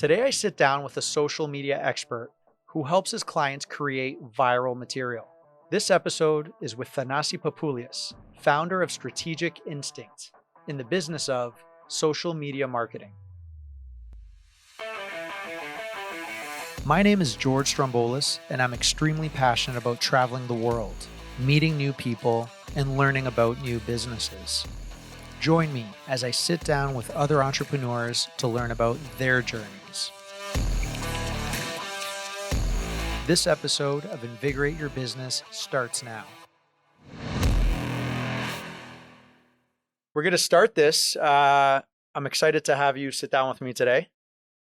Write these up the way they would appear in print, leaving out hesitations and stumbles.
Today I sit down with a social media expert who helps his clients create viral material. This episode is with Thanasi Papoulias, founder of Strategic Instinct, in the business of social media marketing. My name is George Stroumboulis, and I'm extremely passionate about traveling the world, meeting new people, and learning about new businesses. Join me as I sit down with other entrepreneurs to learn about their journeys. This episode of Invigorate Your Business starts now. We're going to start this. I'm excited to have you sit down with me today.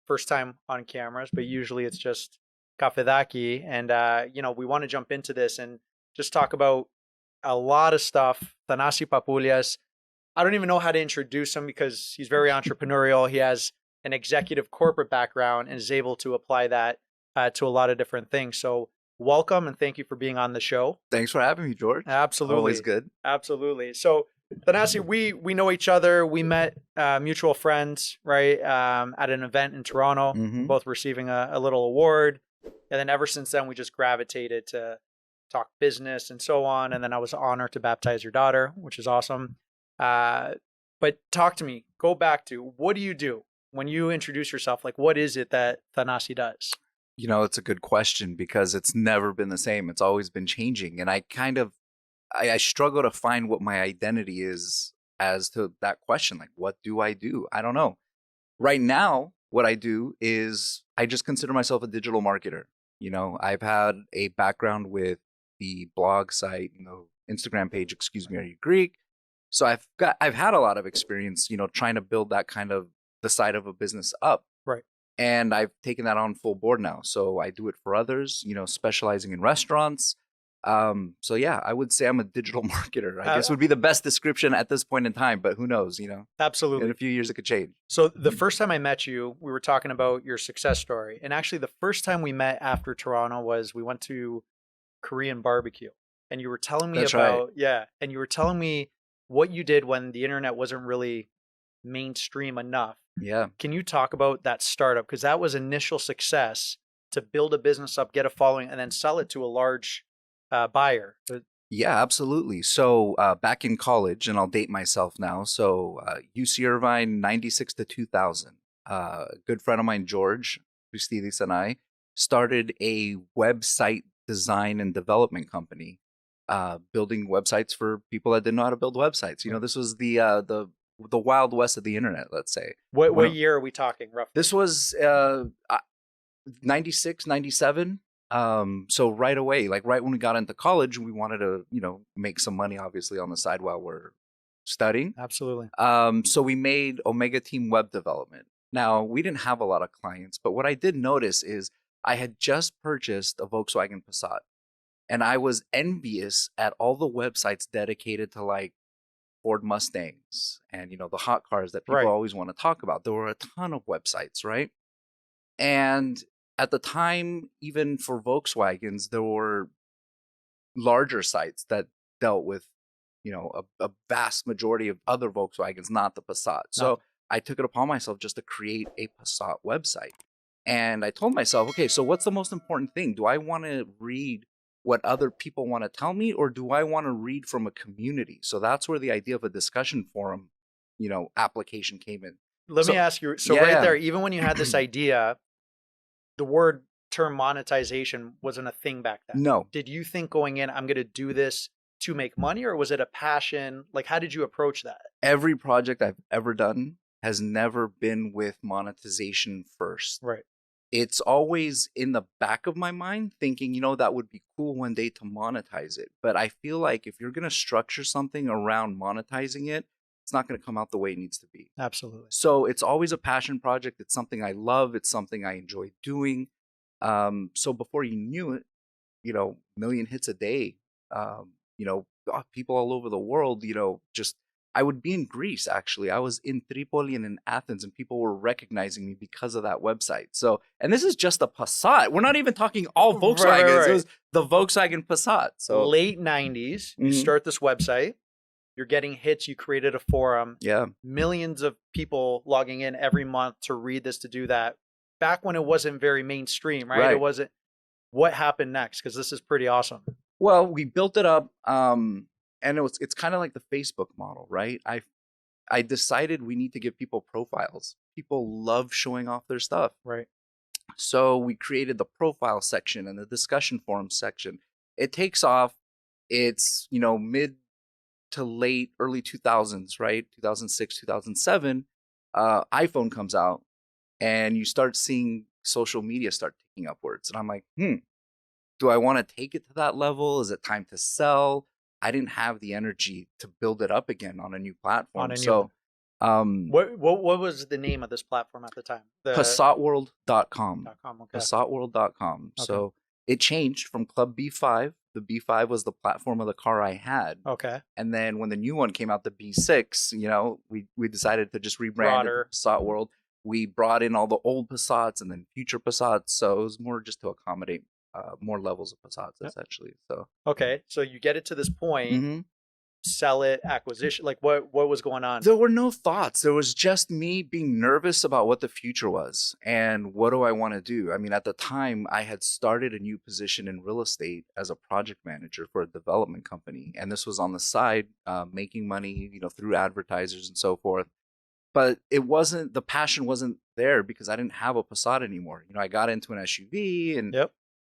First time on cameras, but usually it's just kafedaki. And, we want to jump into this and just talk about a lot of stuff. Thanasi Papoulias. I don't even know how to introduce him because he's very entrepreneurial. He has an executive corporate background and is able to apply that to a lot of different things. So welcome and thank you for being on the show. Thanks for having me, George. Absolutely. Always good. Absolutely. So Thanasi, we know each other. We met mutual friends, right, at an event in Toronto, both receiving a little award. And then ever since then, we just gravitated to talk business and so on. And then I was honored to baptize your daughter, which is awesome. But talk to me, go back to, what do you do when you introduce yourself? Like, what is it that Thanasi does? You know, it's a good question because it's never been the same. It's always been changing. And I struggle to find what my identity is as to that question. Like, what do? I don't know. Right now, what I do is I just consider myself a digital marketer. You know, I've had a background with the blog site, Instagram page, Excuse Me, Are You Greek? So I've had a lot of experience, trying to build that kind of the side of a business up. Right. And I've taken that on full board now. So I do it for others, specializing in restaurants. So yeah, I would say I'm a digital marketer. I guess would be the best description at this point in time, but who knows, Absolutely. In a few years it could change. So the first time I met you, we were talking about your success story. And actually the first time we met after Toronto was we went to Korean barbecue and you were telling me and you were telling me what you did when the internet wasn't really mainstream enough. Yeah. Can you talk about that startup? Because that was initial success to build a business up, get a following, and then sell it to a large buyer. Yeah, absolutely. So back in college, and I'll date myself now. So UC Irvine, 96 to 2000. A good friend of mine, George Christidis, and I started a website design and development company. Building websites for people that didn't know how to build websites. This was the wild west of the internet, let's say. What year are we talking roughly? This was 96, 97. So right away, like right when we got into college, we wanted to, make some money, obviously, on the side while we're studying. Absolutely. So we made Omega Team Web Development. Now, we didn't have a lot of clients, but what I did notice is I had just purchased a Volkswagen Passat. And I was envious at all the websites dedicated to like Ford Mustangs and, the hot cars that people always want to talk about. There were a ton of websites, right? And at the time, even for Volkswagens, there were larger sites that dealt with, a vast majority of other Volkswagens, not the Passat. So I took it upon myself just to create a Passat website. And I told myself, okay, so what's the most important thing? Do I want to read what other people want to tell me, or do I want to read from a community? So that's where the idea of a discussion forum, application came in. Let me ask you, right there, even when you had this idea, the term monetization wasn't a thing back then. No. Did you think going in, I'm going to do this to make money, or was it a passion? Like, how did you approach that? Every project I've ever done has never been with monetization first. Right. It's always in the back of my mind thinking, that would be cool one day to monetize it. But I feel like if you're going to structure something around monetizing it, it's not going to come out the way it needs to be. Absolutely. So it's always a passion project. It's something I love. It's something I enjoy doing. So before you knew it, million hits a day, people all over the world, I would be in Greece, actually. I was in Tripoli and in Athens, and people were recognizing me because of that website. So, and this is just a Passat. We're not even talking all Volkswagens. Right. It was the Volkswagen Passat. So late 90s, you start this website. You're getting hits. You created a forum. Yeah. Millions of people logging in every month to read this, to do that. back when it wasn't very mainstream, right? Right. It wasn't. What happened next? Because this is pretty awesome. Well, we built it up, and it's kind of like the Facebook model, right? I decided we need to give people profiles. People love showing off their stuff. Right. So we created the profile section and the discussion forum section. It takes off. It's, mid to late, early 2000s, right? 2006, 2007, iPhone comes out and you start seeing social media start ticking upwards. And I'm like, do I want to take it to that level? Is it time to sell? I didn't have the energy to build it up again on a new platform. What was the name of this platform at the time? Passatworld.com. Okay. Passatworld.com. Okay. So it changed from Club B5. The B5 was the platform of the car I had. Okay. And then when the new one came out, the B6, we decided to just rebrand it to Passat World. We brought in all the old Passats and then future Passats. So it was more just to accommodate more levels of Passats, essentially. So okay, so you get it to this point, sell it, acquisition. Like what was going on? There were no thoughts. There was just me being nervous about what the future was and what do I want to do. I mean, at the time, I had started a new position in real estate as a project manager for a development company, and this was on the side, making money, through advertisers and so forth. But the passion wasn't there because I didn't have a Passat anymore. I got into an SUV and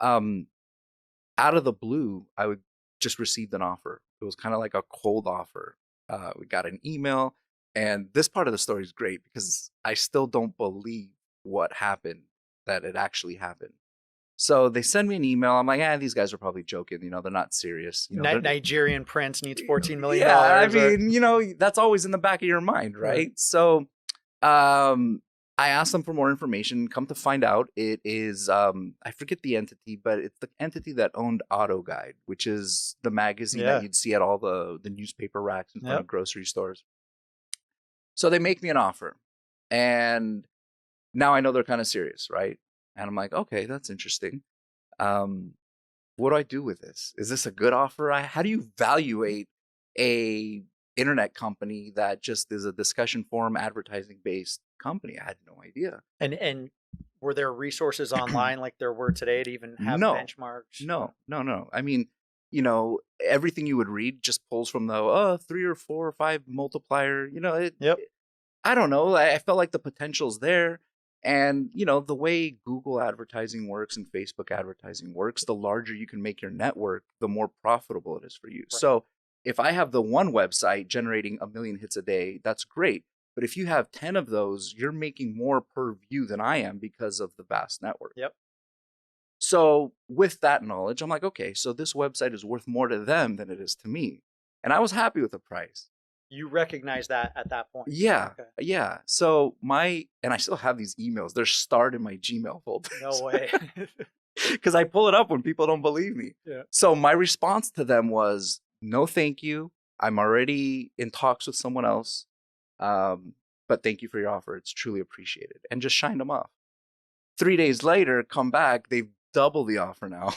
out of the blue, I just received an offer. It was kind of like a cold offer. We got an email, and this part of the story is great because I still don't believe what happened, that it actually happened. So they send me an email. I'm like, these guys are probably joking. They're not serious. Nigerian prince needs $14 million. Yeah, I mean, that's always in the back of your mind, right? So I asked them for more information. Come to find out, it is, I forget the entity, but it's the entity that owned Auto Guide, which is the magazine that you'd see at all the newspaper racks in front of grocery stores. So they make me an offer. And now I know they're kind of serious, right? And I'm like, okay, that's interesting. What do I do with this? Is this a good offer? How do you evaluate a internet company that just is a discussion forum advertising based company? I had no idea. And were there resources online like there were today to even have benchmarks? No. I mean, everything you would read just pulls from the 3 or 4 or 5 multiplier. I don't know. I felt like the potential's there. And, the way Google advertising works and Facebook advertising works, the larger you can make your network, the more profitable it is for you. Right. So if I have the one website generating 1 million hits a day, that's great. But if you have 10 of those, you're making more per view than I am because of the vast network. Yep. So with that knowledge, I'm like, okay, so this website is worth more to them than it is to me. And I was happy with the price. You recognize that at that point? Yeah. Okay. Yeah. So and I still have these emails. They're starred in my Gmail folder. No way. Because I pull it up when people don't believe me. Yeah. So my response to them was, no, thank you. I'm already in talks with someone else. But thank you for your offer. It's truly appreciated. And just shined them off. 3 days later, come back. They've doubled the offer now.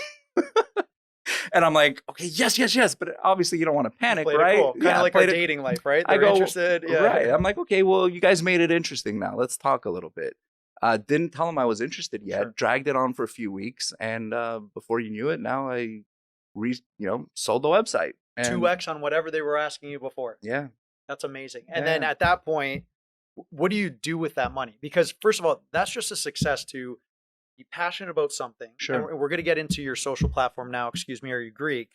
And I'm like, okay, yes. But obviously you don't want to panic, right? Cool. Kind of like our dating life, right? They're interested. Yeah. Right. I'm like, okay, well, you guys made it interesting now. Let's talk a little bit. Didn't tell them I was interested yet. Sure. Dragged it on for a few weeks. And before you knew it, now I sold the website. And 2x on whatever they were asking you before. Yeah. That's amazing. And then at that point, what do you do with that money? Because first of all, that's just a success to be passionate about something. Sure. And we're going to get into your social platform now, Excuse Me, Are You Greek?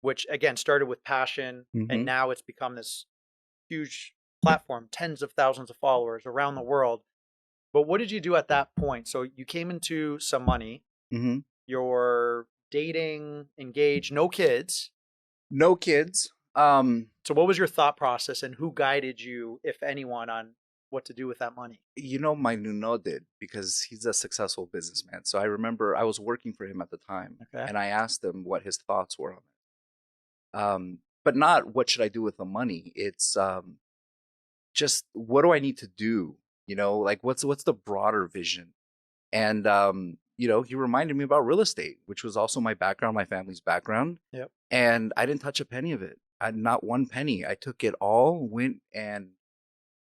Which again started with passion, and now it's become this huge platform, tens of thousands of followers around the world. But what did you do at that point? So you came into some money, you're dating, engaged, no kids. No kids. So what was your thought process, and who guided you, if anyone, on what to do with that money? My nuno did, because he's a successful businessman. So I remember I was working for him at the time, and I asked him what his thoughts were on it. But not what should I do with the money. It's just what do I need to do? Like what's the broader vision? And he reminded me about real estate, which was also my background, my family's background. Yep. And I didn't touch a penny of it. Not one penny. I took it all, went and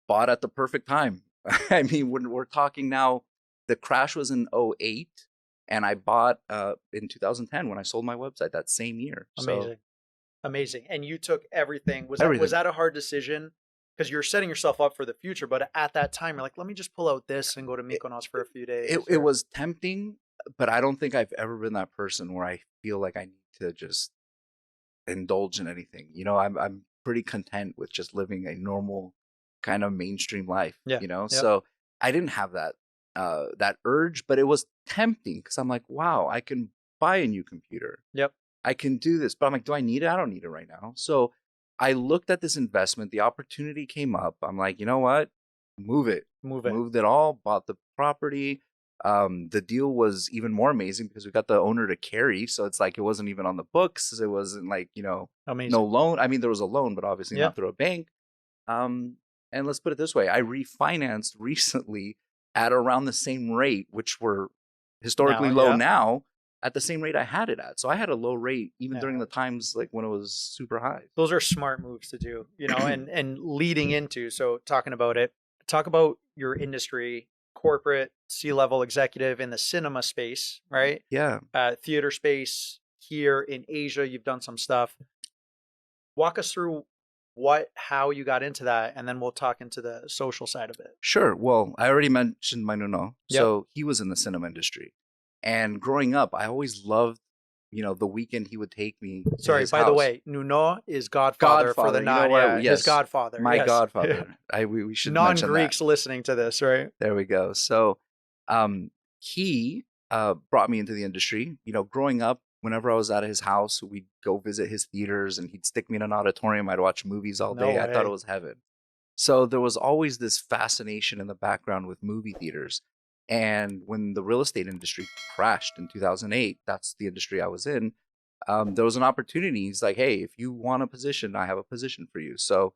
bought at the perfect time. I mean, when we're talking now, the crash was in '08, and I bought in 2010 when I sold my website that same year. Amazing. So Amazing. And you took everything. Was everything. that a hard decision? Because you're setting yourself up for the future, but at that time, you're like, let me just pull out this and go to Mykonos for a few days. It was tempting, but I don't think I've ever been that person where I feel like I need to just indulge in anything. You know, I'm pretty content with just living a normal kind of mainstream life. Yeah. You know, Yep. so I didn't have that urge, but it was tempting because I'm like, wow, I can buy a new computer. Yep. I can do this, but I'm like, do I need it? I don't need it right now. So I looked at this investment. The opportunity came up. I'm like, you know what? Move it. Moved it all. Bought the property. The deal was even more amazing because we got the owner to carry. So it's like it wasn't even on the books. It wasn't like, you know, Amazing. no loan. I mean, there was a loan, but obviously Yeah. not through a bank. And let's put it this way. I refinanced recently at around the same rate, which were historically Now, low yeah. now, at the same rate I had it at. So I had a low rate even Yeah. during the times like when it was super high. Those are smart moves to do, you know, and leading into, so talking about it, talk about your industry, corporate, C-level executive in the cinema space, right? Yeah. Theater space here in Asia, you've done some stuff. Walk us through how you got into that, and then we'll talk into the social side of it. Sure. Well, I already mentioned my Nuno. Yep. So he was in the cinema industry. And growing up, I always loved, you know, the weekend he would take me. to Sorry, his by the house. way, Nuno is Godfather for the Godfather, you know non, what? yeah, Yes. his Godfather. My yes. godfather. We should mention that. Non-Greeks listening to this, right? There we go. So he brought me into the industry. You know, growing up, whenever I was at his house, we'd go visit his theaters and he'd stick me in an auditorium. I'd watch movies all No day. I thought way. it was heaven. So there was always this fascination in the background with movie theaters. And when the real estate industry crashed in 2008, that's the industry I was in. There was an opportunity. He's like, hey, if you want a position, I have a position for you. So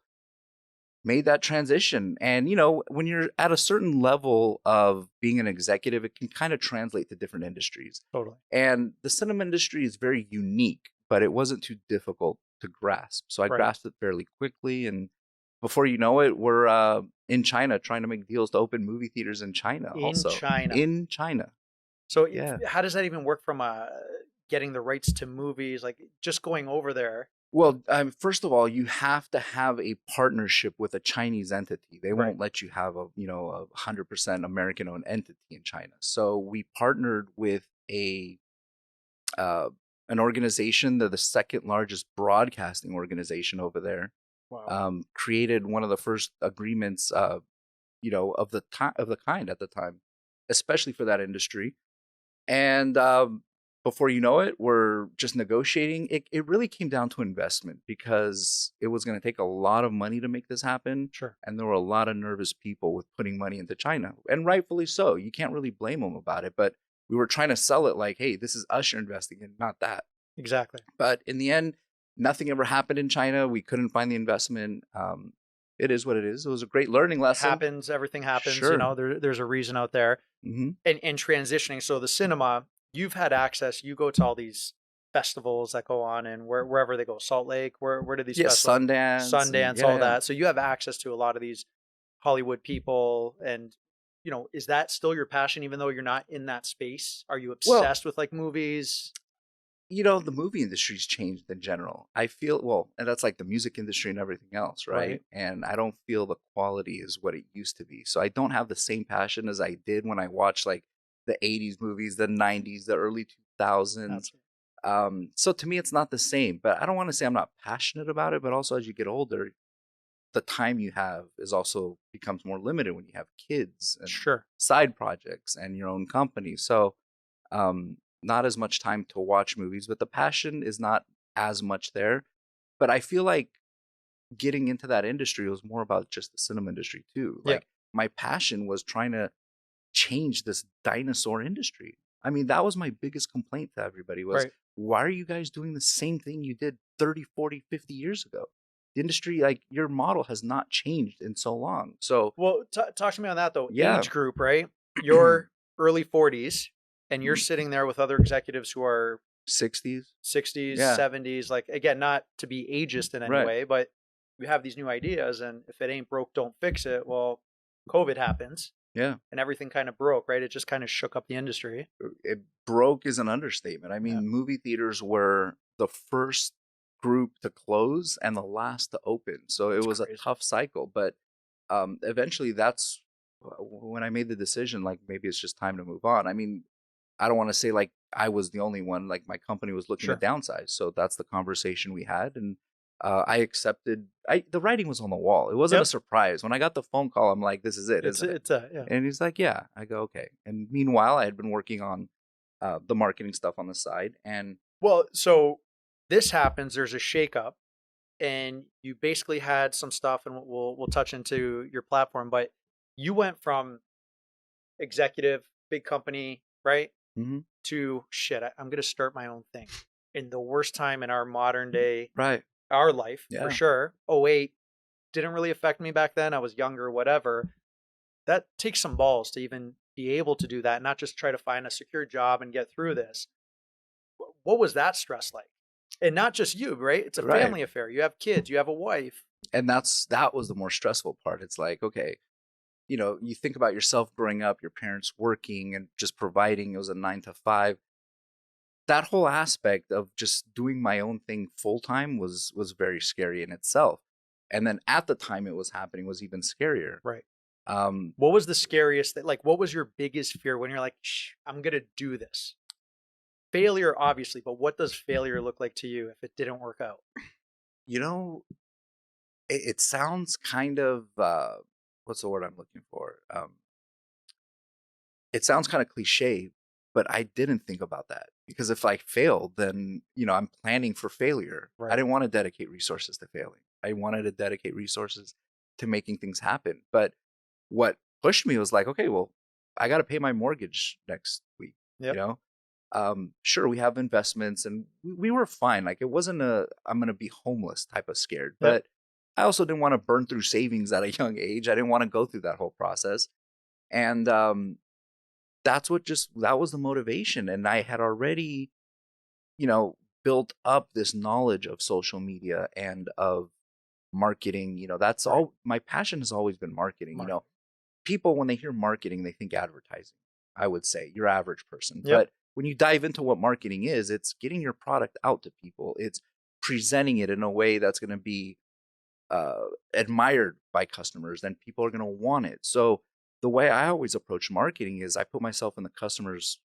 made that transition. And, you know, when you're at a certain level of being an executive, it can kind of translate to different industries. Totally. And the cinema industry is very unique, but it wasn't too difficult to grasp. So I Right. grasped it fairly quickly. And before you know it, we're in China trying to make deals to open movie theaters in China also. In China. So Yeah. how does that even work from getting the rights to movies, like just going over there? Well, first of all, you have to have a partnership with a Chinese entity. They Right. won't let you have a 100% American-owned entity in China. So we partnered with an organization. They're the second largest broadcasting organization over there. Wow. Created one of the first agreements, of the kind at the time, especially for that industry. And before you know it, we're just negotiating. It really came down to investment because it was going to take a lot of money to make this happen. Sure. And there were a lot of nervous people with putting money into China, and rightfully so. You can't really blame them about it. But we were trying to sell it like, hey, this is us you're investing in, not that. Exactly. But in the end, nothing ever happened in China. We couldn't find the investment. It is what it is. It was a great learning lesson. Everything happens. Sure. You know, there's a reason out there. Mm-hmm. And transitioning. So the cinema, you've had access. You go to all these festivals that go on, and wherever they go, Salt Lake. Where do these festivals? Sundance, all that. So you have access to a lot of these Hollywood people, and you know, is that still your passion, even though you're not in that space? Are you obsessed with like movies? You know, the movie industry's changed in general. I feel, and that's like the music industry and everything else, right? And I don't feel the quality is what it used to be. So I don't have the same passion as I did when I watched like the 80s movies, the 90s, the early 2000s. So to me, it's not the same. But I don't want to say I'm not passionate about it, but also as you get older, the time you have is also becomes more limited when you have kids and Sure. side projects and your own company. So not as much time to watch movies, but the passion is not as much there. But I feel like getting into that industry was more about just the cinema industry too. Like my passion was trying to change this dinosaur industry. I mean, that was my biggest complaint to everybody was, why are you guys doing the same thing you did 30, 40, 50 years ago? The industry, like your model has not changed in so long. So, well, talk to me on that though. Yeah. Age group, right? You're early 40s. And you're sitting there with other executives who are 60s, 70s. Like, again, not to be ageist in any way, but you have these new ideas. And if it ain't broke, don't fix it. Well, COVID happens. Yeah. and everything kind of broke, right? It just kind of shook up the industry. It broke is an understatement. I mean, movie theaters were the first group to close and the last to open. So it was crazy. a tough cycle. But eventually that's when I made the decision, like, maybe it's just time to move on. I mean, I don't want to say like I was the only one, like my company was looking to downsize. So that's the conversation we had. And I accepted, the writing was on the wall. It wasn't a surprise. When I got the phone call, I'm like, this is it, isn't it? And he's like, yeah. I go, okay. And meanwhile, I had been working on the marketing stuff on the side. And well, so this happens, there's a shakeup, and you basically had some stuff, and we'll touch into your platform, but you went from executive, big company, right? To shit, I'm going to start my own thing in the worst time in our modern day, our life, for sure. 08 didn't really affect me back then. I was younger, whatever. That takes some balls to even be able to do that, not just try to find a secure job and get through this. What was that stress like? And not just you, right? It's a family affair. You have kids, you have a wife. And that was the more stressful part. It's like, okay, you know, you think about yourself growing up, your parents working and just providing. It was a 9 to 5. That whole aspect of just doing my own thing full time was very scary in itself. And then at the time it was happening was even scarier. Right. What was the scariest thing? Like, what was your biggest fear when you're like, I'm going to do this? Failure, obviously, but what does failure look like to you if it didn't work out? You know, it sounds kind of, what's the word I'm looking for? It sounds kind of cliche, but I didn't think about that, because if I failed, then, you know, I'm planning for failure. I didn't want to dedicate resources to failing. I wanted to dedicate resources to making things happen. But what pushed me was like, okay, well, I got to pay my mortgage next week. You know, sure, we have investments and we were fine. Like, it wasn't I'm going to be homeless type of scared, but I also didn't want to burn through savings at a young age. I didn't want to go through that whole process. And that was the motivation. And I had already, you know, built up this knowledge of social media and of marketing. You know, that's all my passion has always been marketing. You know, people, when they hear marketing, they think advertising, I would say, your average person. But when you dive into what marketing is, it's getting your product out to people. It's presenting it in a way that's going to be admired by customers, then people are going to want it. So the way I always approach marketing is I put myself in the customer's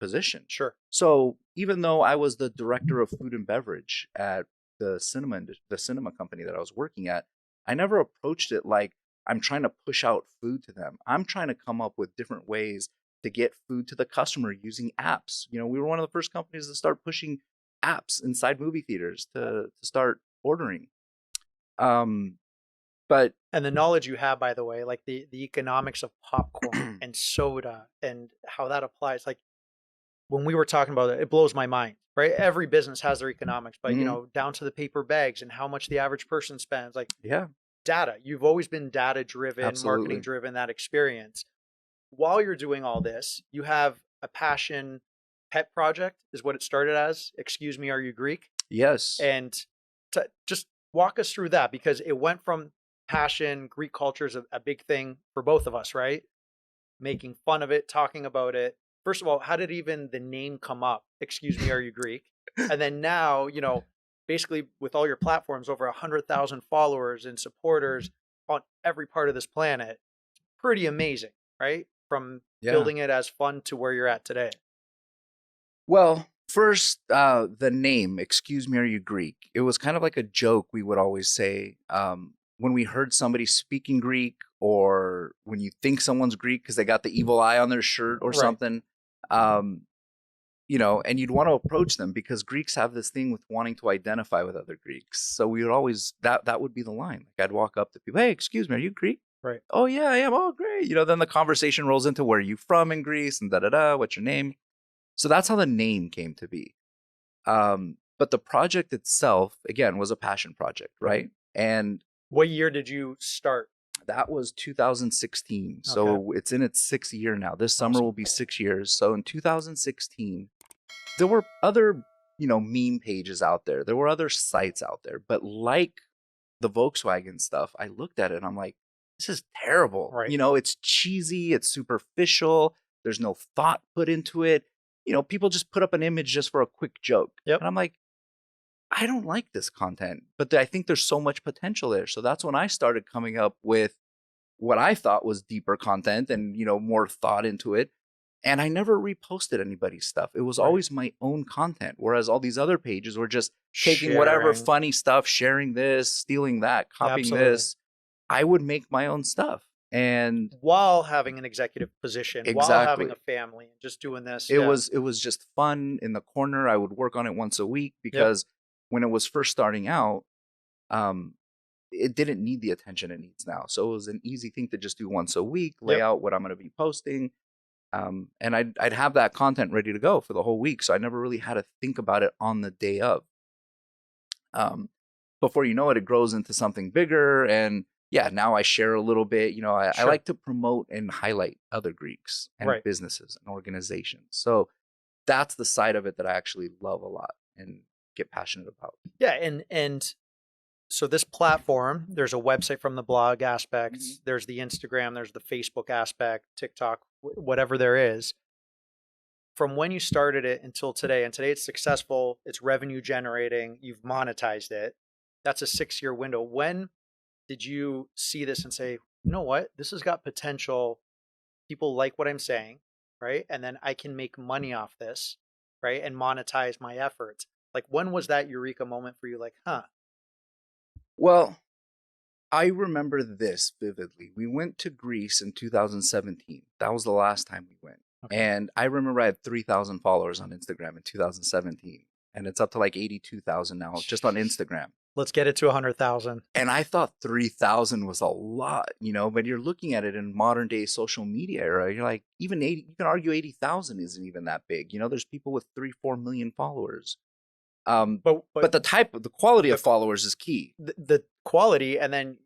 position. Sure. So even though I was the director of food and beverage at the cinema company that I was working at, I never approached it like I'm trying to push out food to them. I'm trying to come up with different ways to get food to the customer using apps. You know, we were one of the first companies to start pushing apps inside movie theaters to start ordering. But and the knowledge you have, by the way, like the economics of popcorn and soda and how that applies, like when we were talking about it, it blows my mind, right? Every business has their economics, but you know, down to the paper bags and how much the average person spends, like data. You've always been data driven, marketing driven, that experience. While you're doing all this, you have a passion pet project is what it started as. Excuse me, are you Greek? Yes. And just walk us through that, because it went from passion, Greek culture is a big thing for both of us, right? Making fun of it, talking about it. First of all, how did even the name come up? Excuse me, are you Greek? And then now, you know, basically with all your platforms, over 100,000 followers and supporters on every part of this planet. Pretty amazing, right? From building it as fun to where you're at today. Well, first, the name, Excuse Me, Are You Greek? It was kind of like a joke we would always say when we heard somebody speaking Greek, or when you think someone's Greek because they got the evil eye on their shirt or something, you know, and you'd want to approach them because Greeks have this thing with wanting to identify with other Greeks. So we would always, that would be the line. Like, I'd walk up to people, hey, excuse me, are you Greek? Right. Oh, yeah, I am. Oh, great. You know, then the conversation rolls into where are you from in Greece and da-da-da, what's your name? So that's how the name came to be. But the project itself, again, was a passion project, right? And what year did you start? That was 2016. Okay. So it's in its 6th year now. This summer will be 6 years. So in 2016, there were other, you know, meme pages out there. There were other sites out there. But like the Volkswagen stuff, I looked at it and I'm like, this is terrible. Right. You know, it's cheesy, it's superficial, there's no thought put into it. You know, people just put up an image just for a quick joke. Yep. And I'm like, I don't like this content, but I think there's so much potential there. So that's when I started coming up with what I thought was deeper content and, you know, more thought into it. And I never reposted anybody's stuff. It was Right. always my own content. Whereas all these other pages were just taking whatever Sharing. funny stuff, sharing this, stealing that, copying Absolutely. this. I would make my own stuff. And While having an executive position, while having exactly. a family, and just doing this. It yeah. was just fun in the corner. I would work on it once a week because when it was first starting out, it didn't need the attention it needs now. So it was an easy thing to just do once a week, lay Yep. out what I'm going to be posting. And I'd have that content ready to go for the whole week. So I never really had to think about it on the day of. Before you know it, it grows into something bigger. And yeah, now I share a little bit. You know, I Sure. like to promote and highlight other Greeks and Right. businesses and organizations. So that's the side of it that I actually love a lot and get passionate about. Yeah, and so this platform, there's a website from the blog aspects, there's the Instagram, there's the Facebook aspect, TikTok, whatever there is. From when you started it until today, and today it's successful, it's revenue generating, you've monetized it. That's a 6-year window. When did you see this and say, you know what, this has got potential, people like what I'm saying, right? And then I can make money off this, right? And monetize my efforts. Like, when was that eureka moment for you? Like, huh? Well, I remember this vividly. We went to Greece in 2017. That was the last time we went. Okay. And I remember I had 3,000 followers on Instagram in 2017. And it's up to like 82,000 now just on Instagram. Let's get it to 100,000. And I thought 3,000 was a lot, you know, but you're looking at it in modern day social media era. You're like, even 80, you can argue 80,000 isn't even that big. You know, there's people with 3-4 million followers. But the quality of followers is key. The quality, and then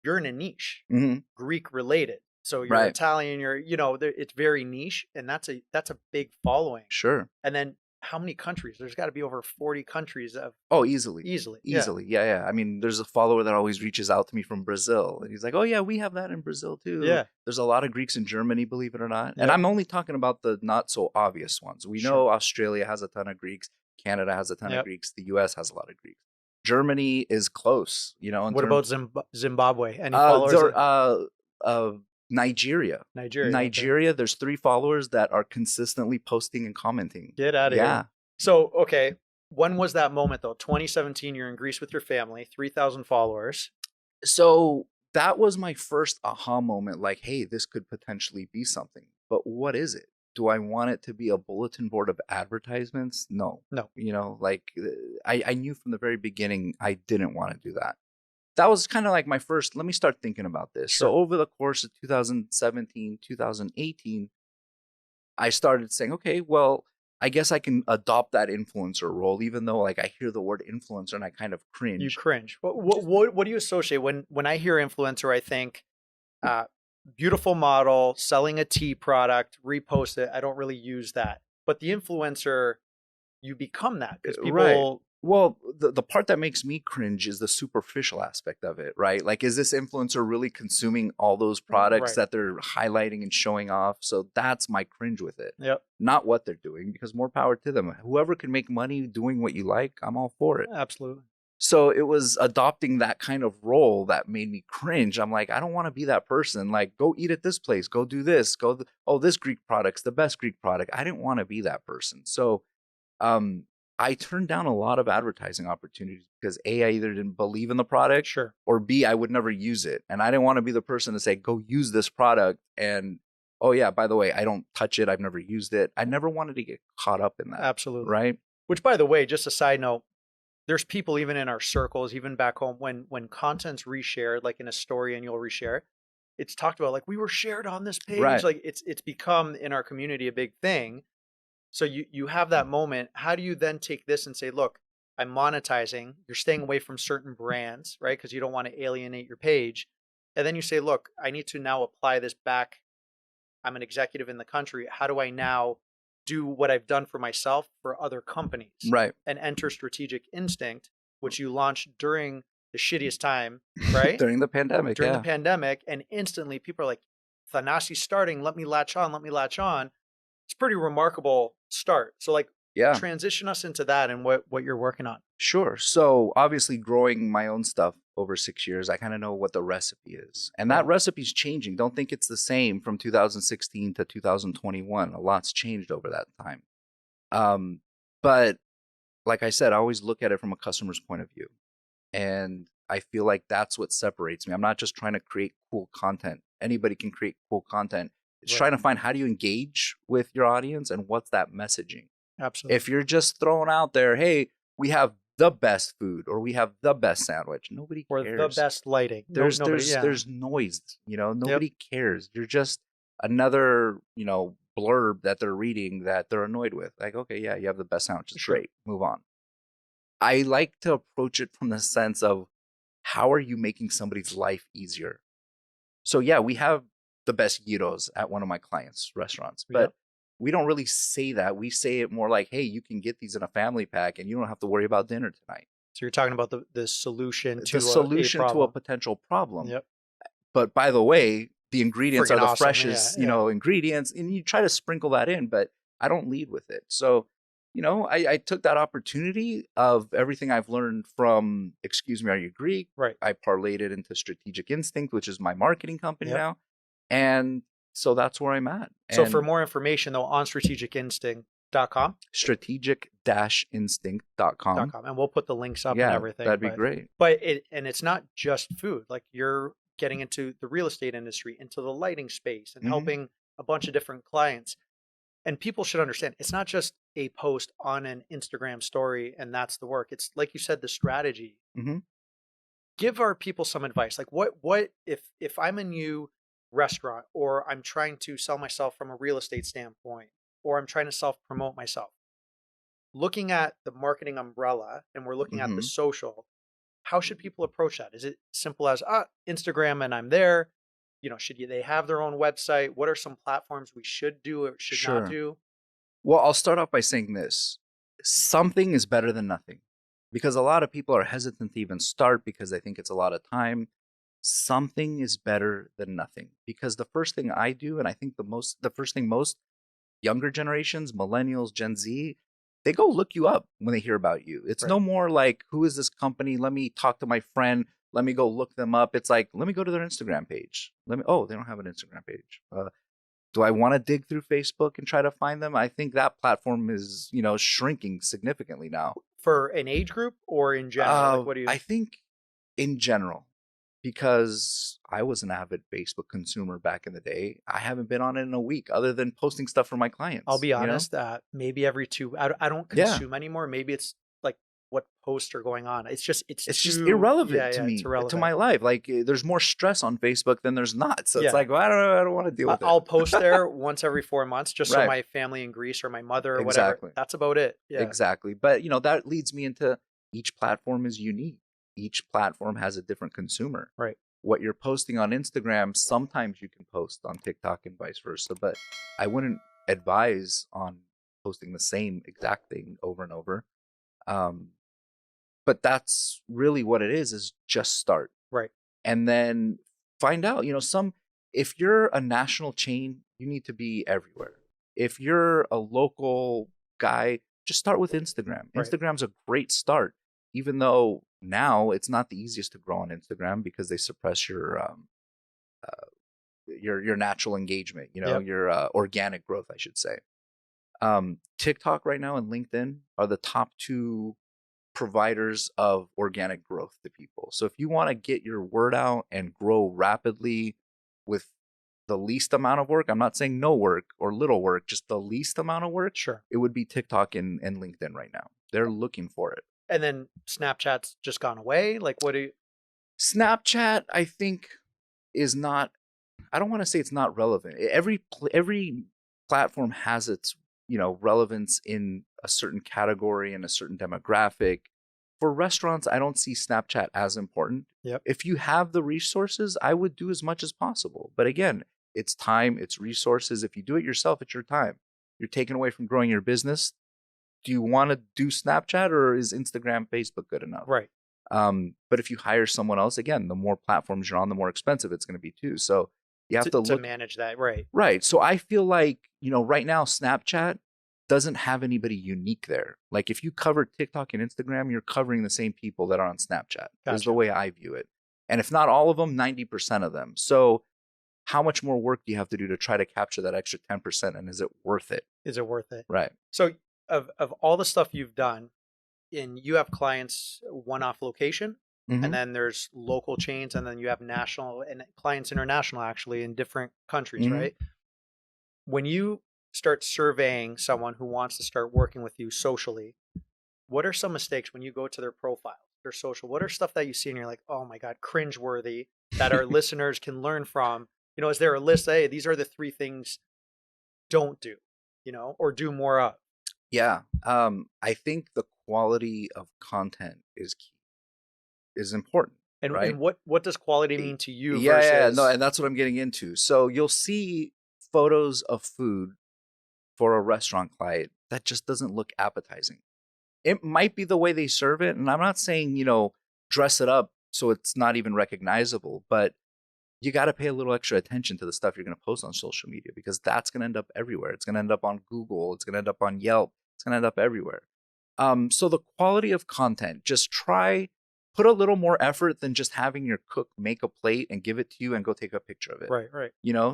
you're in a niche, Mm-hmm. Greek related. So you're Right. Italian, it's very niche, and that's a big following. Sure. And then how many countries? There's got to be over 40 countries of Oh, easily. Yeah. Yeah. I mean, there's a follower that always reaches out to me from Brazil. And he's like, oh, yeah, we have that in Brazil, too. Yeah. There's a lot of Greeks in Germany, believe it or not. Yeah. And I'm only talking about the not so obvious ones. We know Australia has a ton of Greeks. Canada has a ton of Greeks. The U.S. has a lot of Greeks. Germany is close, you know. What about Zimbabwe? Any followers? Nigeria. Okay. There's 3 followers that are consistently posting and commenting. Get out of here. So, okay. When was that moment, though? 2017, you're in Greece with your family, 3,000 followers. So that was my first aha moment. Like, hey, this could potentially be something. But what is it? Do I want it to be a bulletin board of advertisements? No. You know, like I knew from the very beginning I didn't want to do that. That was kind of like my first, let me start thinking about this. Sure. So over the course of 2017, 2018, I started saying, okay, well, I guess I can adopt that influencer role, even though like I hear the word influencer and I kind of cringe. You cringe. What do you associate when I hear influencer? I think beautiful model selling a tea product, repost it. I don't really use that, but the influencer, you become that because people. Right. Well, the part that makes me cringe is the superficial aspect of it, right? Like, is this influencer really consuming all those products that they're highlighting and showing off? So that's my cringe with it. Yep. Not what they're doing, because more power to them. Whoever can make money doing what you like, I'm all for it. Absolutely. So it was adopting that kind of role that made me cringe. I'm like, I don't want to be that person. Like, go eat at this place, go do this, this Greek product's the best Greek product. I didn't want to be that person. So, I turned down a lot of advertising opportunities because A, I either didn't believe in the product, or B, I would never use it. And I didn't want to be the person to say, go use this product. And, oh yeah, by the way, I don't touch it. I've never used it. I never wanted to get caught up in that. Absolutely. Right. Which, by the way, just a side note, there's people even in our circles, even back home, when content's reshared, like in a story and you'll reshare, it's talked about like we were shared on this page. Right. Like it's become in our community a big thing. So you have that moment. How do you then take this and say, look, I'm monetizing. You're staying away from certain brands, right? Because you don't want to alienate your page. And then you say, look, I need to now apply this back. I'm an executive in the country. How do I now do what I've done for myself for other companies? Right. And enter Strategic Instinct, which you launched during the shittiest time, right? During the pandemic, During yeah. the pandemic, and instantly people are like, Thanasi's starting, let me latch on, let me latch on. It's a pretty remarkable start. So like Yeah. transition us into that and what you're working on. Sure. So obviously growing my own stuff over 6 years, I kind of know what the recipe is. And that Right. recipe's changing. Don't think it's the same from 2016 to 2021. A lot's changed over that time. But like I said, I always look at it from a customer's point of view. And I feel like that's what separates me. I'm not just trying to create cool content. Anybody can create cool content. It's Right. trying to find how do you engage with your audience and what's that messaging. Absolutely. If you're just throwing out there, hey, we have the best food or we have the best sandwich, nobody Or cares. the best lighting. There's Nobody, yeah. there's noise, nobody cares. You're just another, blurb that they're reading that they're annoyed with. Like, okay, yeah, you have the best sandwiches. Sure. Great, move on. I like to approach it from the sense of how are you making somebody's life easier? So yeah, we have the best gyros at one of my clients' restaurants, but we don't really say that. We say it more like, hey, you can get these in a family pack and you don't have to worry about dinner tonight. So you're talking about the solution to The solution a to a problem. potential problem. Yep. But by the way, the ingredients Freaking are the awesome, freshest, yeah. ingredients, and you try to sprinkle that in, but I don't lead with it. So, I took that opportunity of everything I've learned from Excuse Me, Are You Greek? Right. I parlayed it into Strategic Instinct, which is my marketing company Yep. now. And so that's where I'm at. So for more information though, on strategicinstinct.com. strategic-instinct.com. And we'll put the links up Yeah, and everything. that'd be great. But it's not just food. Like you're getting into the real estate industry, into the lighting space, and helping a bunch of different clients. And people should understand it's not just a post on an Instagram story and that's the work. It's like you said, the strategy. Give our people some advice. Like what if I'm a new restaurant, or I'm trying to sell myself from a real estate standpoint, or I'm trying to self-promote myself, looking at the marketing umbrella and we're looking at the social, how should people approach that? Is it simple as Instagram and I'm there? Should they have their own website? What are some platforms we should do or should not do? Well, I'll start off by saying this. Something is better than nothing, because a lot of people are hesitant to even start because they think it's a lot of time. Something is better than nothing, because the first thing I do, and I think the first thing most younger generations, millennials, Gen Z, they go look you up when they hear about you. It's no more like, who is this company? Let me talk to my friend. Let me go look them up. It's like, let me go to their Instagram page. They don't have an Instagram page. Do I want to dig through Facebook and try to find them? I think that platform is, shrinking significantly now. For an age group or in general? What do you? I think in general, because I was an avid Facebook consumer back in the day. I haven't been on it in a week other than posting stuff for my clients. I'll be honest, maybe every two, I don't consume anymore. Maybe it's like what posts are going on. It's just irrelevant to me, it's irrelevant to my life. Like there's more stress on Facebook than there's not. So it's like, well, I don't want to deal with it. I'll post there once every 4 months, just so my family in Greece or my mother or whatever. That's about it. Yeah. Exactly. But that leads me into each platform is unique. Each platform has a different consumer. Right. What you're posting on Instagram, sometimes you can post on TikTok and vice versa, but I wouldn't advise on posting the same exact thing over and over. But that's really what it is just start. Right. And then find out, if you're a national chain, you need to be everywhere. If you're a local guy, just start with Instagram. Right. Instagram's a great start, even though now it's not the easiest to grow on Instagram because they suppress your natural engagement, your organic growth, I should say. TikTok right now and LinkedIn are the top two providers of organic growth to people. So if you want to get your word out and grow rapidly with the least amount of work, I'm not saying no work or little work, just the least amount of work, it would be TikTok and LinkedIn right now. They're looking for it. And then Snapchat's just gone away. Like, what do you? Snapchat, I think, is not. I don't want to say it's not relevant. Every platform has its relevance in a certain category and a certain demographic. For restaurants, I don't see Snapchat as important. Yep. If you have the resources, I would do as much as possible. But again, it's time, it's resources. If you do it yourself, it's your time. You're taken away from growing your business. Do you want to do Snapchat, or is Instagram, Facebook good enough? Right. But if you hire someone else, again, the more platforms you're on, the more expensive it's going to be too. So you have to look manage that, right? Right. So I feel like, right now Snapchat doesn't have anybody unique there. Like if you cover TikTok and Instagram, you're covering the same people that are on Snapchat. Is the Gotcha. way I view it. And if not all of them, 90% of them. So how much more work do you have to do to try to capture that extra 10%, and is it worth it? Is it worth it? Right. So of all the stuff you've done, and you have clients one-off location, Mhm. and then there's local chains, and then you have national and clients international actually in different countries, Mhm. right? When you start surveying someone who wants to start working with you socially, what are some mistakes when you go to their profile, their social? What are stuff that you see and you're like, oh my God, cringeworthy, that our listeners can learn from? Is there a list? Hey, these are the 3 things don't do, or do more of? Yeah. I think the quality of content is key, is important, And right? what does quality Y- mean to you Yeah, no, versus and that's what I'm getting into. So you'll see photos of food for a restaurant client that just doesn't look appetizing. It might be the way they serve it, and I'm not saying, dress it up so it's not even recognizable, but you got to pay a little extra attention to the stuff you're going to post on social media, because that's going to end up everywhere. It's going to end up on Google, it's going to end up on Yelp, it's going to end up everywhere. So the quality of content, just put a little more effort than just having your cook make a plate and give it to you and go take a picture of it. right.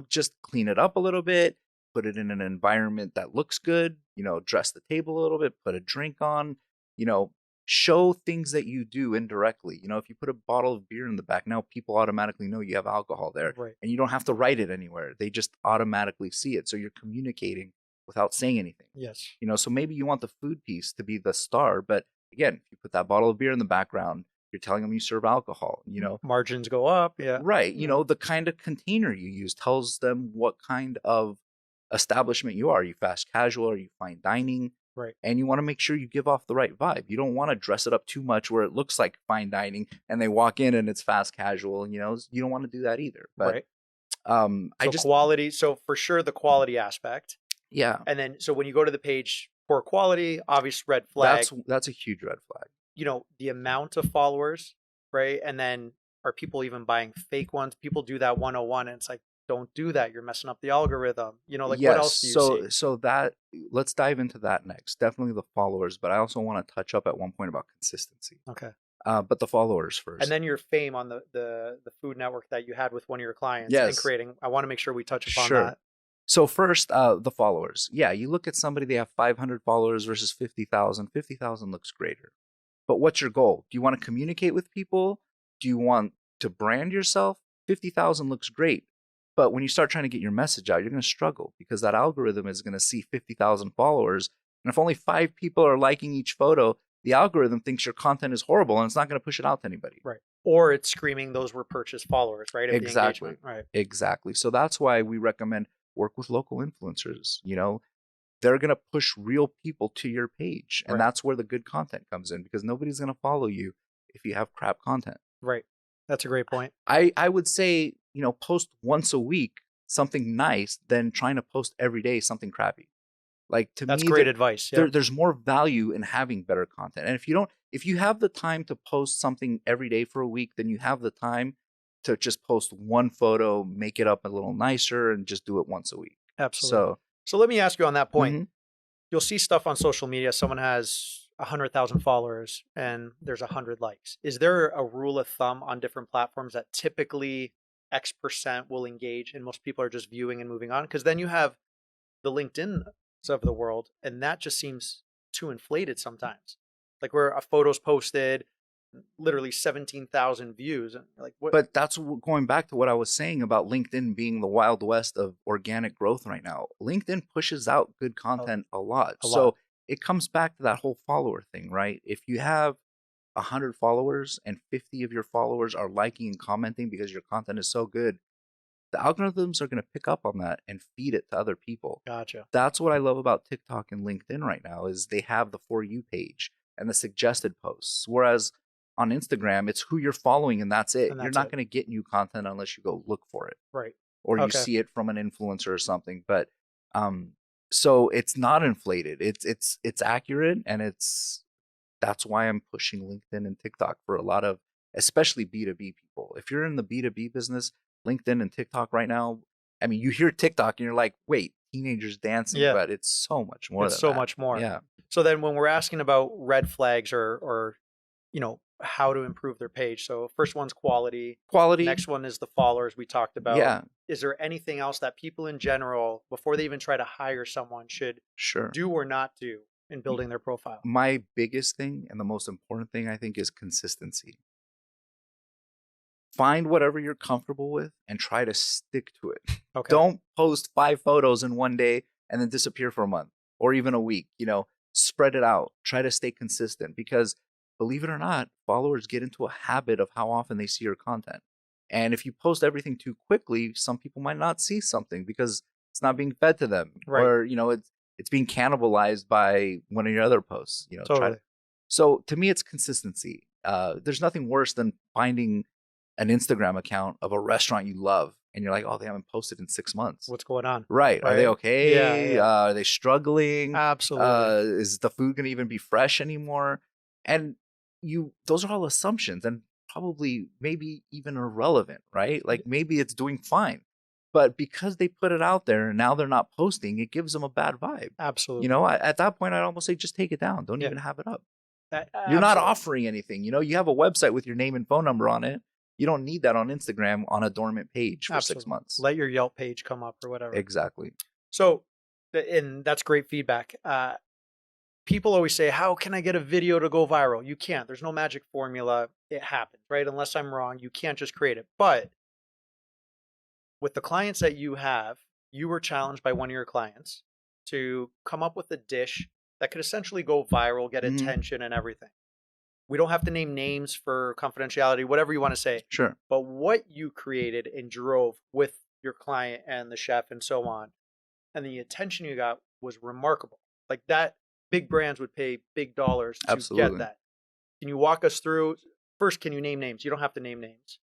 Just clean it up a little bit, put it in an environment that looks good, dress the table a little bit, put a drink on, you know, show things that you do indirectly. If you put a bottle of beer in the back, now people automatically know you have alcohol there, Right. and you don't have to write it anywhere. They just automatically see it. So you're communicating without saying anything. Yes. So maybe you want the food piece to be the star, but again, if you put that bottle of beer in the background, you're telling them you serve alcohol, Margins go up. Yeah. right. Yeah. The kind of container you use tells them what kind of establishment you are. Are you fast casual? Are you fine dining? Right. And you want to make sure you give off the right vibe. You don't want to dress it up too much where it looks like fine dining and they walk in and it's fast casual. You don't want to do that either. But right. Quality. So for sure, the quality aspect. Yeah. And then, so when you go to the page, poor quality, obvious red flag. That's a huge red flag. The amount of followers, right? And then, are people even buying fake ones? People do that 101, and it's like, don't do that. You're messing up the algorithm. What else do you see? So that let's dive into that next. Definitely the followers, but I also want to touch up at one point about consistency. Okay. But the followers first. And then your fame on the Food Network that you had with one of your clients, yes. and creating. I want to make sure we touch upon sure. that. So first, the followers. Yeah, you look at somebody, they have 500 followers versus 50,000. 50,000 looks greater. But what's your goal? Do you want to communicate with people? Do you want to brand yourself? 50,000 looks great. But when you start trying to get your message out, you're going to struggle, because that algorithm is going to see 50,000 followers. And if only 5 people are liking each photo, the algorithm thinks your content is horrible and it's not going to push it out to anybody. Right. Or it's screaming those were purchased followers, right? Of exactly. The engagement. Right. Exactly. So that's why we recommend work with local influencers. They're going to push real people to your page. And right. that's where the good content comes in, because nobody's going to follow you if you have crap content. Right. That's a great point. I would say, post once a week something nice than trying to post every day something crappy. Like, to that's me, great advice. Yeah. There's more value in having better content. And if you have the time to post something every day for a week, then you have the time to just post one photo, make it up a little nicer, and just do it once a week. Absolutely. So let me ask you on that point. Mm-hmm. You'll see stuff on social media. Someone has 100,000 followers and there's 100 likes. Is there a rule of thumb on different platforms that typically X% will engage and most people are just viewing and moving on? Because then you have the LinkedIn of the world, and that just seems too inflated sometimes. Like, where a photo's posted, literally 17,000 views. Like, what? But that's going back to what I was saying about LinkedIn being the Wild West of organic growth right now. LinkedIn pushes out good content a lot. So it comes back to that whole follower thing, right? If you have 100 followers and 50 of your followers are liking and commenting because your content is so good, the algorithms are going to pick up on that and feed it to other people. Gotcha. That's what I love about TikTok and LinkedIn right now, is they have the For You page and the suggested posts. Whereas on Instagram, it's who you're following and that's it. You're not going to get new content unless you go look for it. Right. Or you see it from an influencer or something. But so it's not inflated. It's accurate, and it's That's why I'm pushing LinkedIn and TikTok for a lot of, especially B2B people. If you're in the B2B business, LinkedIn and TikTok right now, I mean, you hear TikTok and you're like, wait, teenagers dancing, Yeah. but it's so much more It's than so that. much more. Yeah. So then when we're asking about red flags or how to improve their page. So first one's quality. Quality. Next one is the followers we talked about. Yeah. Is there anything else that people in general, before they even try to hire someone, should Sure. do or not do in building their profile? My biggest thing and the most important thing, I think, is consistency. Find whatever you're comfortable with and try to stick to it. Okay. Don't post 5 photos in one day and then disappear for a month or even a week. Spread it out. Try to stay consistent, because believe it or not, followers get into a habit of how often they see your content. And if you post everything too quickly, some people might not see something because it's not being fed to them, Right. or it's being cannibalized by one of your other posts. Totally. So to me, it's consistency. There's nothing worse than finding an Instagram account of a restaurant you love and you're like, oh, they haven't posted in 6 months. What's going on? Right. Are they okay? Yeah. Are they struggling? Absolutely. Is the food going to even be fresh anymore? And those are all assumptions and probably maybe even irrelevant, right? Like maybe it's doing fine, but because they put it out there and now they're not posting, it gives them a bad vibe. Absolutely. At that point, I'd almost say just take it down. Don't even have it up. Absolutely. You're not offering anything. You have a website with your name and phone number on it. You don't need that on Instagram on a dormant page for 6 months. Let your Yelp page come up or whatever. Exactly. So, and that's great feedback. People always say, how can I get a video to go viral? You can't. There's no magic formula. It happens, right? Unless I'm wrong, you can't just create it. But with the clients that you have, you were challenged by one of your clients to come up with a dish that could essentially go viral, get attention and everything. We don't have to name names for confidentiality, whatever you want to say. Sure. But what you created and drove with your client and the chef and so on, and the attention you got was remarkable. Like that, big brands would pay big dollars to get that. Can you walk us through? First, can you name names? You don't have to name names.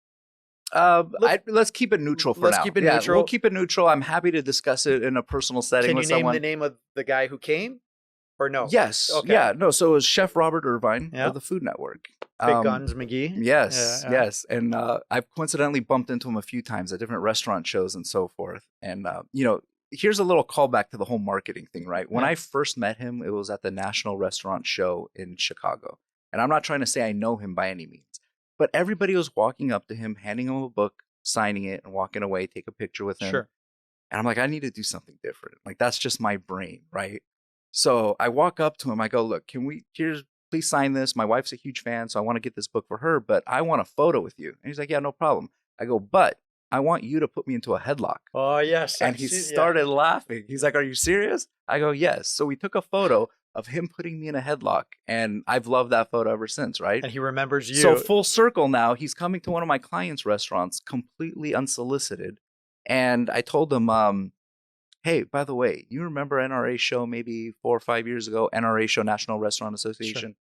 Let's keep it neutral for now. Let's keep it neutral. We'll keep it neutral. I'm happy to discuss it in a personal setting with someone. Can you name the name of the guy who came? Or no? Yes. Okay. Yeah. No. So it was Chef Robert Irvine of the Food Network. Big Guns McGee. Yes. Yes. And I've coincidentally bumped into him a few times at different restaurant shows and so forth. And, here's a little callback to the whole marketing thing, right? When I first met him, it was at the National Restaurant Show in Chicago. And I'm not trying to say I know him by any means, but everybody was walking up to him, handing him a book, signing it, and walking away, take a picture with him. Sure. And I'm like, I need to do something different. Like, that's just my brain, right? So I walk up to him. I go, look, please sign this. My wife's a huge fan, so I want to get this book for her, but I want a photo with you. And he's like, yeah, no problem. I go, but I want you to put me into a headlock. Oh, yes. And he started laughing. He's like, are you serious? I go, yes. So we took a photo of him putting me in a headlock, and I've loved that photo ever since, right? And he remembers you. So full circle now, he's coming to one of my clients' restaurants completely unsolicited. And I told him, hey, by the way, you remember NRA show maybe 4 or 5 years ago, NRA show, National Restaurant Association? Sure.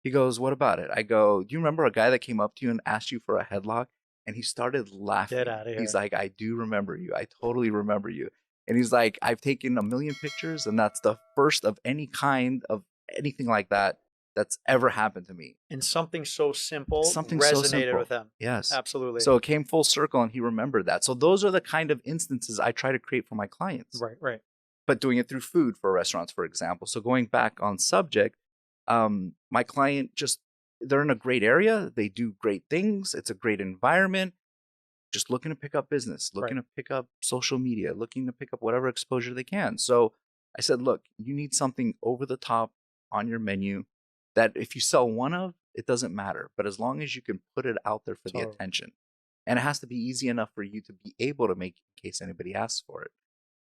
He goes, what about it? I go, do you remember a guy that came up to you and asked you for a headlock? And he started laughing. Get out of here. He's like, I do remember you. I totally remember you. And he's like, I've taken 1 million pictures, and that's the first of any kind of anything like that that's ever happened to me. And something so simple resonated with him. Yes. Absolutely. So it came full circle, and he remembered that. So those are the kind of instances I try to create for my clients. Right. But doing it through food for restaurants, for example. So going back on subject, my client they're in a great area. They do great things. It's a great environment. Just looking to pick up business, looking to pick up social media, looking to pick up whatever exposure they can. So I said, look, you need something over the top on your menu that if you sell one of, it doesn't matter. But as long as you can put it out there for the attention. And it has to be easy enough for you to be able to make in case anybody asks for it.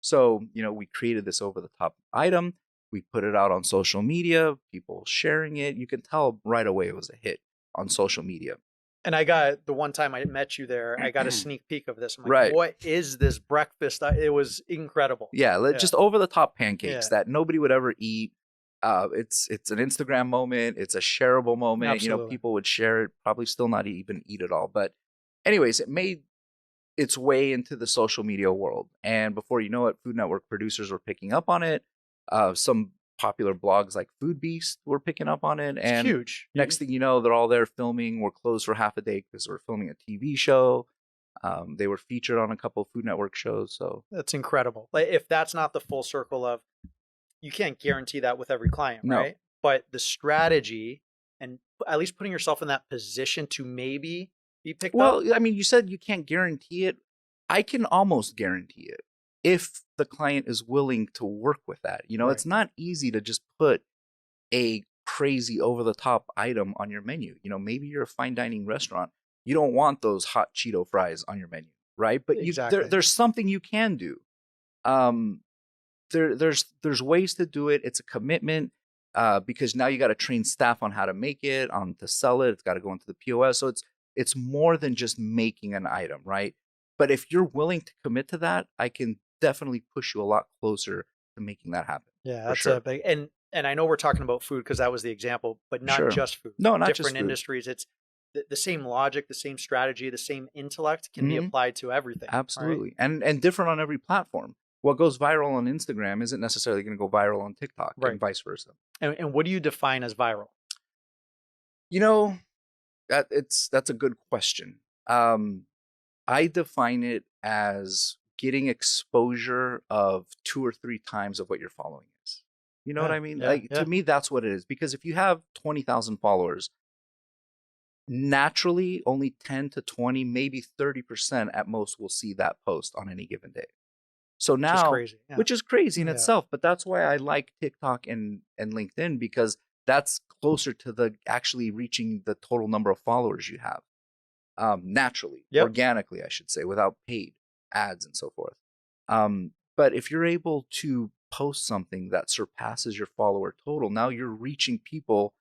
So, we created this over the top item. We put it out on social media, people sharing it. You can tell right away it was a hit on social media. And I got, the one time I met you there, I got a sneak peek of this. I'm like, what is this breakfast? It was incredible. Yeah, just over the top pancakes that nobody would ever eat. It's an Instagram moment. It's a shareable moment. Absolutely. People would share it, probably still not even eat it all. But anyways, it made its way into the social media world. And before you know it, Food Network producers were picking up on it. Some popular blogs like Food Beast were picking up on it. It's And huge. next thing you know, they're all there filming. We're closed for half a day because we're filming a TV show. They were featured on a couple of Food Network shows. So that's incredible. Like, if that's not the full circle of, you can't guarantee that with every client, No. right? But the strategy and at least putting yourself in that position to maybe be picked up. Well, I mean, you said you can't guarantee it. I can almost guarantee it if the client is willing to work with that. You know, Right. it's not easy to just put a crazy over the top item on your menu. You know, maybe you're a fine dining restaurant. You don't want those hot Cheeto fries on your menu, right? But Exactly. there's something you can do. There's ways to do it. It's a commitment because now you got to train staff on how to make it, on to sell it. It's got to go into the POS. So it's more than just making an item, right? But if you're willing to commit to that, I can definitely push you a lot closer to making that happen. Yeah, for that's sure. a big, and I know we're talking about food because that was the example, but not Sure. just food. No, not just different food. industries. It's the same logic, the same strategy, the same intellect can be Mhm. applied to everything. right? Absolutely. And different on every platform. What goes viral on Instagram isn't necessarily going to go viral on TikTok Right. and vice versa. And what do you define as viral? You know, that's a good question. I define it as getting exposure of 2 or 3 times of what your following is. You know what Yeah, I mean? yeah, Like yeah. to me, that's what it is. Because if you have 20,000 followers, naturally only 10 to 20, maybe 30% at most will see that post on any given day. So Which is now, crazy. Yeah. which is crazy in Yeah. itself, but that's why I like TikTok and LinkedIn, because that's closer to the actually reaching the total number of followers you have. Naturally, Yep. organically, I should say, without paid ads and so forth. But if you're able to post something that surpasses your follower total, now you're reaching people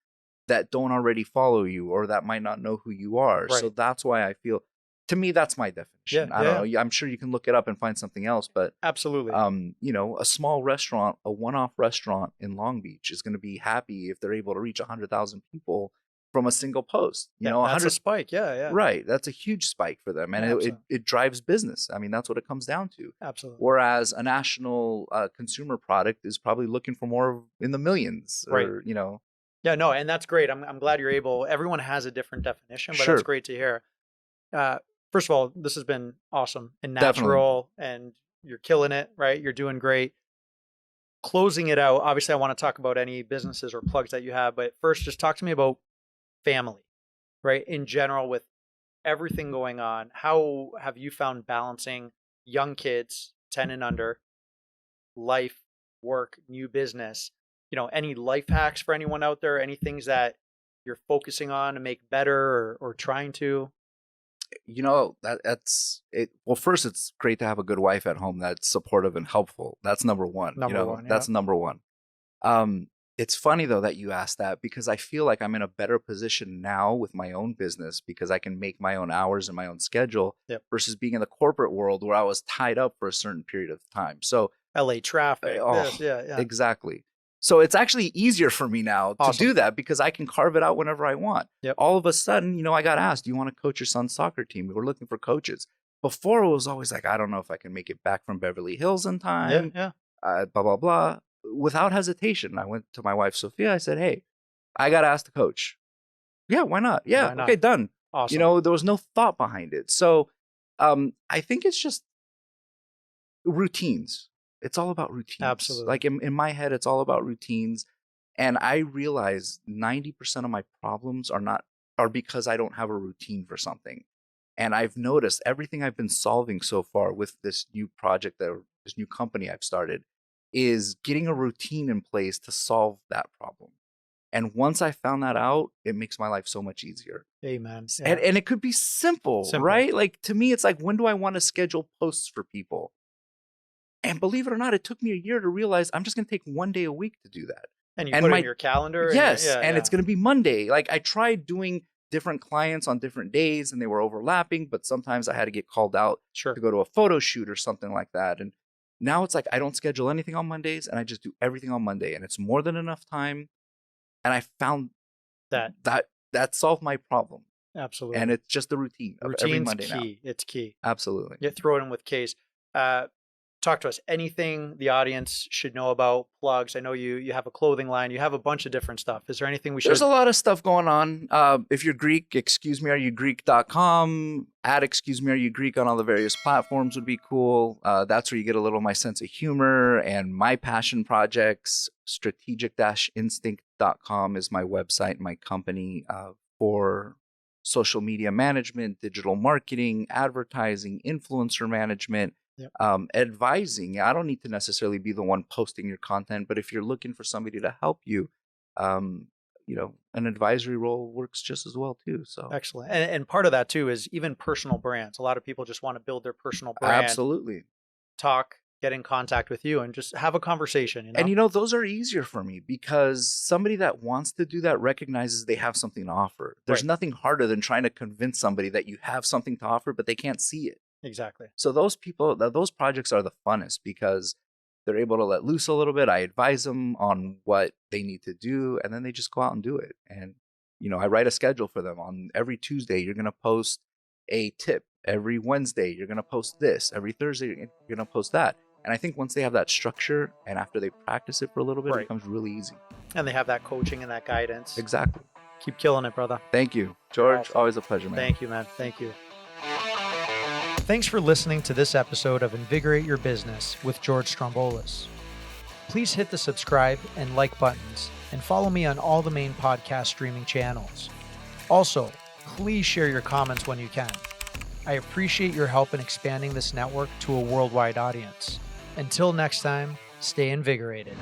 that don't already follow you or that might not know who you are. So Right. that's why I feel, to me, that's my definition. Yeah, I don't know. I'm sure you can look it up and find something else, but Absolutely. you know, a small restaurant, a one-off restaurant in Long Beach is going to be happy if they're able to reach 100,000 people from a single post. You Yeah, know, that's 100, a spike. Yeah, yeah. right? That's a huge spike for them, and Yeah, it absolutely. drives business. I mean, that's what it comes down to. Absolutely. Whereas a national consumer product is probably looking for more in the millions, Right. or you know. Yeah, no, and that's great. I'm glad you're able. Everyone has a different definition, but Sure. that's great to hear. First of all, this has been awesome and Definitely. natural, and you're killing it, right? You're doing great. Closing it out, obviously, I want to talk about any businesses or plugs that you have, but first, just talk to me about family, right? In general, with everything going on, how have you found balancing young kids, 10 and under, life, work, new business? You know, any life hacks for anyone out there? Any things that you're focusing on to make better or trying to? You know, that's it. Well, first, it's great to have a good wife at home that's supportive and helpful. That's number one. Number one, yeah. That's number one. It's funny though that you asked that, because I feel like I'm in a better position now with my own business because I can make my own hours and my own schedule. Yep. Versus being in the corporate world where I was tied up for a certain period of time. So LA traffic. oh, This, yeah. exactly. So it's actually easier for me now to Awesome. do that because I can carve it out whenever I want. Yep. All of a sudden, you know, I got asked, do you want to coach your son's soccer team? We're looking for coaches. Before it was always like, I don't know if I can make it back from Beverly Hills in time. Yeah. Blah, blah, blah. Without hesitation, I went to my wife, Sophia. I said, hey, I got asked to coach. Yeah, why not? Yeah, Why not? okay, done. Awesome. You know, there was no thought behind it. So I think it's just routines. It's all about routines. Absolutely. Like in my head, it's all about routines. And I realize 90% of my problems are because I don't have a routine for something. And I've noticed everything I've been solving so far with this new project, this new company I've started, is getting a routine in place to solve that problem. And once I found that out, it makes my life so much easier. Amen. Yeah. And it could be simple, right? Like to me, it's like, when do I want to schedule posts for people? And believe it or not, it took me a year to realize I'm just going to take one day a week to do that. And you put it in your calendar? Yes. It's going to be Monday. Like I tried doing different clients on different days and they were overlapping, but sometimes I had to get called out to go to a photo shoot or something like that. And now it's like, I don't schedule anything on Mondays and I just do everything on Monday, and it's more than enough time. And I found that solved my problem. Absolutely. And it's just the routine of every Monday key. now. It's key. Absolutely. You throw it in with K's. Talk talk to us. Anything the audience should know about plugs? I know you have a clothing line. You have a bunch of different stuff. Is there anything we should? There's a lot of stuff going on. If you're Greek, EXCUSEMEAREYOUGREEK.com, add EXCUSEMEAREYOUGREEK on all the various platforms would be cool. That's where you get a little of my sense of humor and my passion projects. Strategic-instinct.com is my website, my company for social media management, digital marketing, advertising, influencer management. Yep. Advising. I don't need to necessarily be the one posting your content, but if you're looking for somebody to help you, an advisory role works just as well too. So excellent. And part of that too is even personal brands. A lot of people just want to build their personal brand. Absolutely. Talk, get in contact with you and just have a conversation. And those are easier for me because somebody that wants to do that recognizes they have something to offer. There's nothing harder than trying to convince somebody that you have something to offer, but they can't see it. Exactly. So those projects are the funnest because they're able to let loose a little bit. I advise them on what they need to do, and then they just go out and do it. And, I write a schedule for them. On every Tuesday, you're going to post a tip. Every Wednesday, you're going to post this. Every Thursday, you're going to post that. And I think once they have that structure and after they practice it for a little bit, it becomes really easy. And they have that coaching and that guidance. Exactly. Keep killing it, brother. Thank you, George. Awesome. Always a pleasure, man. Thank you, man. Thank you. Thanks for listening to this episode of Invigorate Your Business with George Stroumboulis. Please hit the subscribe and like buttons and follow me on all the main podcast streaming channels. Also, please share your comments when you can. I appreciate your help in expanding this network to a worldwide audience. Until next time, stay invigorated.